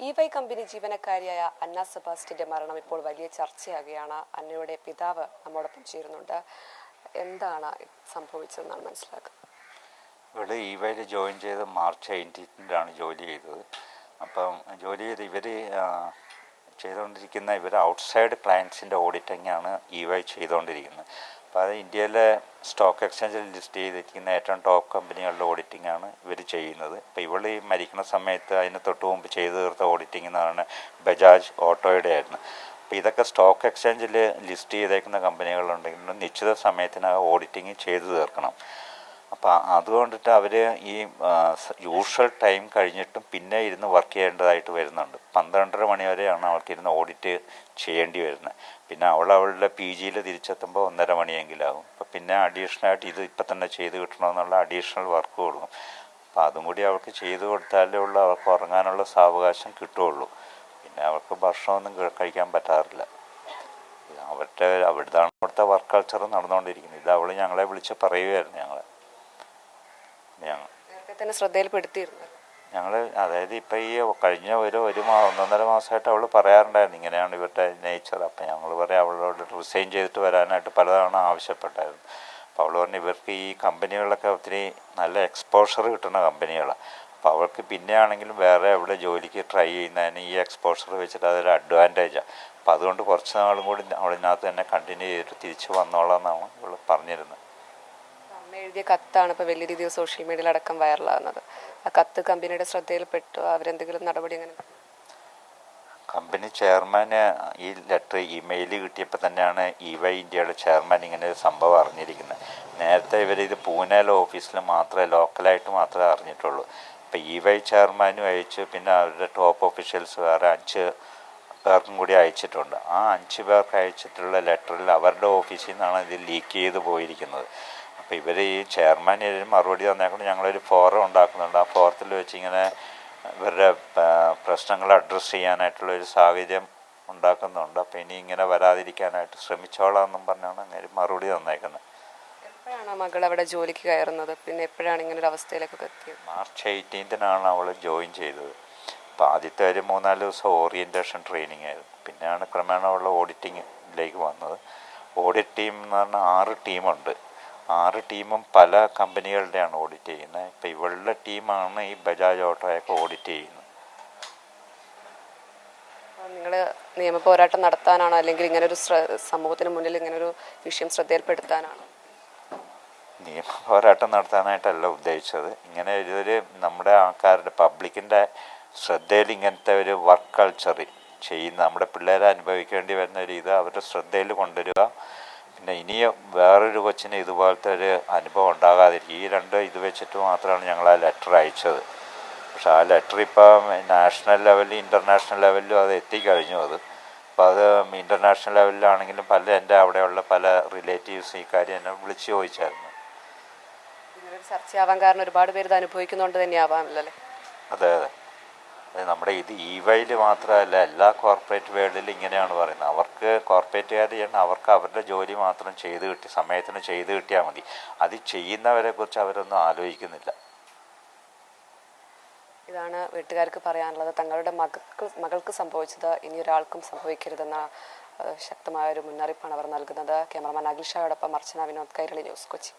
ഇവൈ company ജീവനക്കാരിയായ അന്ന സെബാസ്റ്റ്യന്റെ മരണം ഇപ്പോൾ വലിയ ചർച്ചയാകുകയാണ്. അന്നയുടെ പിതാവ് നമ്മോടൊപ്പം ചേരുന്നുണ്ട്. എന്താണ് സംഭവിച്ചതെന്നാണ് മനസ്സിലാക്കുന്നത്? ഇവിടെ ഇവയിൽ ജോയിൻ ചെയ്ത് മാർച്ച് 18-ലാണ് ജോലി ചെയ്തത്. അപ്പം ജോലി ചെയ്ത് ഇവർ ഔട്ട്സൈഡ് ക്ലയൻസിൻ്റെ ഓഡിറ്റിങ്ങാണ് ഇവൈ ചെയ്തുകൊണ്ടിരിക്കുന്നത്. അപ്പോൾ അത് ഇന്ത്യയിലെ സ്റ്റോക്ക് എക്സ്ചേഞ്ചിൽ ലിസ്റ്റ് ചെയ്തിരിക്കുന്ന ഏറ്റവും ടോപ്പ് കമ്പനികളുടെ ഓഡിറ്റിങ്ങാണ് ഇവർ ചെയ്യുന്നത്. അപ്പോൾ ഇവൾ ഈ മരിക്കുന്ന സമയത്ത് അതിന് തൊട്ട് മുമ്പ് ചെയ്തു തീർത്ത ഓഡിറ്റിംഗ് എന്ന് പറഞ്ഞാൽ ബജാജ് ഓട്ടോയുടെ ആയിരുന്നു. അപ്പോൾ ഇതൊക്കെ സ്റ്റോക്ക് എക്സ്ചേഞ്ചിൽ ലിസ്റ്റ് ചെയ്തേക്കുന്ന കമ്പനികളുണ്ടെങ്കിലും നിശ്ചിത സമയത്തിനകം ഓഡിറ്റിങ് ചെയ്തു തീർക്കണം. അപ്പോൾ അതുകൊണ്ടിട്ട് അവർ ഈ യൂഷ്വൽ ടൈം കഴിഞ്ഞിട്ടും പിന്നെ ഇരുന്ന് വർക്ക് ചെയ്യേണ്ടതായിട്ട് വരുന്നുണ്ട്. 12:30 മണി വരെയാണ് അവൾക്കിരുന്ന് ഓഡിറ്റ് ചെയ്യേണ്ടി വരുന്നത്. പിന്നെ അവളുടെ PGയിൽ തിരിച്ചെത്തുമ്പോൾ 1:30 മണിയെങ്കിലും ആകും. അപ്പോൾ പിന്നെ അഡീഷണലായിട്ട് ഇത് ഇപ്പം തന്നെ ചെയ്ത് കിട്ടണമെന്നുള്ള അഡീഷണൽ വർക്ക് കൊടുക്കും. അപ്പോൾ അതും കൂടി അവൾക്ക് ചെയ്ത് കൊടുത്താലേ ഉള്ളൂ അവൾക്ക് ഉറങ്ങാനുള്ള സാവകാശം കിട്ടുകയുള്ളൂ. പിന്നെ അവൾക്ക് ഭക്ഷണമൊന്നും കഴിക്കാൻ പറ്റാറില്ല. അവിടുത്തെ വർക്ക് കൾച്ചർ നടന്നുകൊണ്ടിരിക്കുന്നത്. ഇത് അവൾ ഞങ്ങളെ വിളിച്ച് പറയുകയായിരുന്നു. ഞങ്ങൾ അതായത് ഇപ്പം ഈ കഴിഞ്ഞ ഒരു 1.5 മാസമായിട്ട് അവൾ പറയാറുണ്ടായിരുന്നു ഇങ്ങനെയാണ് ഇവരുടെ നേച്ചർ. അപ്പം ഞങ്ങൾ പറയാം അവളോട് റിസൈൻ ചെയ്തിട്ട് വരാനായിട്ട് പലതവണ ആവശ്യപ്പെട്ടായിരുന്നു. അപ്പോൾ അവൾ പറഞ്ഞു ഇവർക്ക് ഈ കമ്പനികളിലൊക്കെ ഒത്തിരി നല്ല എക്സ്പോഷർ കിട്ടുന്ന കമ്പനികളാണ്. അപ്പോൾ അവൾക്ക് പിന്നെ ആണെങ്കിലും വേറെ എവിടെ ജോലിക്ക് ട്രൈ ചെയ്യുന്നതിന് ഈ എക്സ്പോഷർ വെച്ചിട്ട് അതൊരു അഡ്വാൻറ്റേജാണ്. അപ്പോൾ അതുകൊണ്ട് കുറച്ച് നാളും കൂടി അവളിനകത്ത് തന്നെ കണ്ടിന്യൂ ചെയ്തിട്ട് തിരിച്ച് വന്നോളാം എന്നാണ് ഇവൾ പറഞ്ഞിരുന്നത്. എഴുതിയ കത്താണ് ഇപ്പോൾ വലിയ രീതിയിൽ സോഷ്യൽ മീഡിയയിൽ അടക്കം വൈറലാകുന്നത്. ആ കത്ത് കമ്പനിയുടെ ശ്രദ്ധയിൽപ്പെട്ടു? അവരെന്തെങ്കിലും നടപടി അങ്ങനെ? കമ്പനി ചെയർമാന് ഈ ലെറ്റർ ഇമെയിൽ കിട്ടിയപ്പോൾ തന്നെയാണ് ഇവൈ ഇന്ത്യയുടെ ചെയർമാൻ ഇങ്ങനെ ഒരു സംഭവം അറിഞ്ഞിരിക്കുന്നത്. നേരത്തെ ഇവരിത് പൂനെയിലെ ഓഫീസിൽ മാത്രമേ ലോക്കലായിട്ട് മാത്രമേ അറിഞ്ഞിട്ടുള്ളൂ. അപ്പോൾ ഇവൈ ചെയർമാനും അയച്ചു, പിന്നെ അവരുടെ ടോപ്പ് ഒഫീഷ്യൽസ് വേറെ 5 പേർക്കും കൂടി അയച്ചിട്ടുണ്ട്. ആ 5 പേർക്ക് അയച്ചിട്ടുള്ള ലെറ്ററിൽ അവരുടെ ഓഫീസിൽ നിന്നാണ് ഇത് ലീക്ക് ചെയ്ത് പോയിരിക്കുന്നത്. അപ്പോൾ ഇവർ ഈ ചെയർമാൻ മറുപടി തന്നേക്കൊണ്ട് ഞങ്ങളൊരു ഫോറം ഉണ്ടാക്കുന്നുണ്ട്. ആ ഫോറത്തിൽ വെച്ച് ഇങ്ങനെ ഇവരുടെ പ്രശ്നങ്ങൾ അഡ്രസ്സ് ചെയ്യാനായിട്ടുള്ളൊരു സാഹചര്യം ഉണ്ടാക്കുന്നുണ്ട്. അപ്പോൾ ഇനി ഇങ്ങനെ വരാതിരിക്കാനായിട്ട് ശ്രമിച്ചോളാം എന്നും പറഞ്ഞാണ് അങ്ങനെ മറുപടി തന്നേക്കുന്നത്. എപ്പോഴാണ് മകൾ അവിടെ ജോലിക്ക് കയറുന്നത്? പിന്നെ എപ്പോഴാണ് ഇങ്ങനെ ഒരു അവസ്ഥയിലേക്കൊക്കെ എത്തിയത്? മാർച്ച് 18-നാണ് അവൾ ജോയിൻ ചെയ്തത്. അപ്പോൾ ആദ്യത്തെ ഒരു 3-4 ദിവസം ഓറിയൻറ്റേഷൻ ട്രെയിനിങ് ആയിരുന്നു. പിന്നെയാണ് ക്രമേണ ഉള്ള ഓഡിറ്റിങ്ങിലേക്ക് വന്നത്. ഓഡിറ്റ് ടീം എന്ന് പറഞ്ഞാൽ 6 ടീമുണ്ട്. 6 ടീമും പല കമ്പനികളുടെയാണ് ഓഡിറ്റ് ചെയ്യുന്നത്. ഇപ്പം ഇവളുടെ ടീമാണ് ഈ ബജാജ് ഓട്ടോയൊക്കെ ഓഡിറ്റ് ചെയ്യുന്നത്. നിങ്ങൾ നിയമ പോരാട്ടം നടത്താനാണോ, അല്ലെങ്കിൽ ഇങ്ങനൊരു സമൂഹത്തിന് മുന്നിൽ ഇങ്ങനൊരു വിഷയം ശ്രദ്ധയിൽപ്പെടുത്താനാണോ? നിയമ പോരാട്ടം നടത്താനായിട്ടല്ല ഉദ്ദേശിച്ചത്. ഇങ്ങനെ ഒരു നമ്മുടെ ആൾക്കാരുടെ പബ്ലിക്കിൻ്റെ ശ്രദ്ധയിൽ ഇങ്ങനത്തെ ഒരു വർക്ക് കൾച്ചർ ചെയ്യുന്ന നമ്മുടെ പിള്ളേരെ അനുഭവിക്കേണ്ടി വരുന്ന ഒരു ഇത് അവരുടെ ശ്രദ്ധയിൽ കൊണ്ടുവരിക. പിന്നെ ഇനി വേറൊരു കൊച്ചിന് ഇതുപോലത്തെ ഒരു അനുഭവം ഉണ്ടാകാതിരിക്കും. ഈ 2 ഇത് വെച്ചിട്ട് മാത്രമാണ് ഞങ്ങൾ ആ ലെറ്റർ അയച്ചത്. പക്ഷെ ആ ലെറ്റർ ഇപ്പം നാഷണൽ ലെവലിലും ഇൻ്റർനാഷണൽ ലെവലിലും അത് എത്തിക്കഴിഞ്ഞു. അപ്പോൾ അത് ഇൻ്റർനാഷണൽ ലെവലിലാണെങ്കിലും എൻ്റെ അവിടെയുള്ള പല റിലേറ്റീവ്സ് ഈ കാര്യം എന്നെ വിളിച്ച് ചോദിച്ചായിരുന്നു. ചർച്ചയാവാൻ കാരണം ഒരുപാട് പേര് ഇത് അനുഭവിക്കുന്നതുകൊണ്ട് തന്നെയാവാമല്ലേ? അതെ. നമ്മുടെ ഇത് ഇവൈയിൽ മാത്രമല്ല, എല്ലാ കോർപ്പറേറ്റ് വേൾഡിലും ഇങ്ങനെയാണ് പറയുന്നത്. അവർക്ക് കോർപ്പറേറ്റുകാർ ചെയ്യണം, അവർക്ക് അവരുടെ ജോലി മാത്രം സമയത്തിന് ചെയ്ത് കിട്ടിയാൽ മതി. അത് ചെയ്യുന്നവരെ കുറിച്ച് അവരൊന്നും ആലോചിക്കുന്നില്ല. ഇതാണ് വീട്ടുകാർക്ക് പറയാനുള്ളത്. തങ്ങളുടെ മകൾക്ക് സംഭവിച്ചത് ഇനി ഒരാൾക്കും സംഭവിക്കരുതെന്ന ശക്തമായ ഒരു മുന്നറിയിപ്പാണ് അവർ നൽകുന്നത്. ക്യാമറമാൻ അഖിൽ ഷായോടൊപ്പം അർച്ചന വിനോദ്, കൈരളി ന്യൂസ്, കൊച്ചി.